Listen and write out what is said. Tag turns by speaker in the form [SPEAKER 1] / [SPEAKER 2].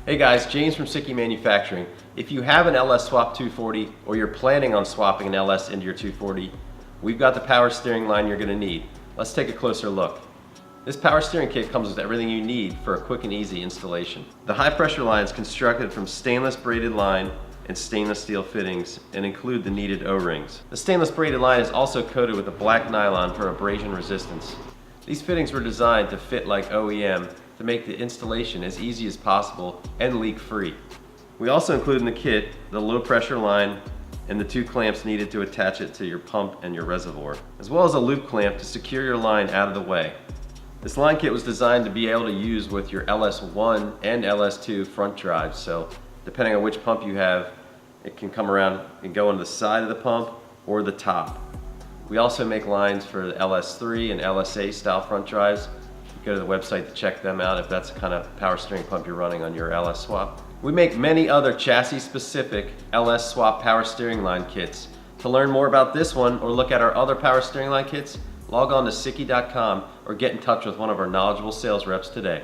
[SPEAKER 1] Hey guys, James from SIKKY Manufacturing. If you have an LS Swap 240 or you're planning on swapping an LS into your 240, we've got the power steering line you're going to need. Let's take a closer look. This power steering kit comes with everything you need for a quick and easy installation. The high pressure line is constructed from stainless braided line and stainless steel fittings and include the needed O-rings. The stainless braided line is also coated with a black nylon for abrasion resistance. These fittings were designed to fit like OEM to make the installation as easy as possible and leak-free. We also include in the kit the low pressure line and the 2 clamps needed to attach it to your pump and your reservoir, as well as a loop clamp to secure your line out of the way. This line kit was designed to be able to use with your LS1 and LS2 front drives, so depending on which pump you have, it can come around and go on the side of the pump or the top. We also make lines for the LS3 and LSA style front drives. Go to the website to check them out if that's the kind of power steering pump you're running on your LS Swap. We make many other chassis specific LS Swap power steering line kits. To learn more about this one or look at our other power steering line kits, log on to sikky.com or get in touch with one of our knowledgeable sales reps today.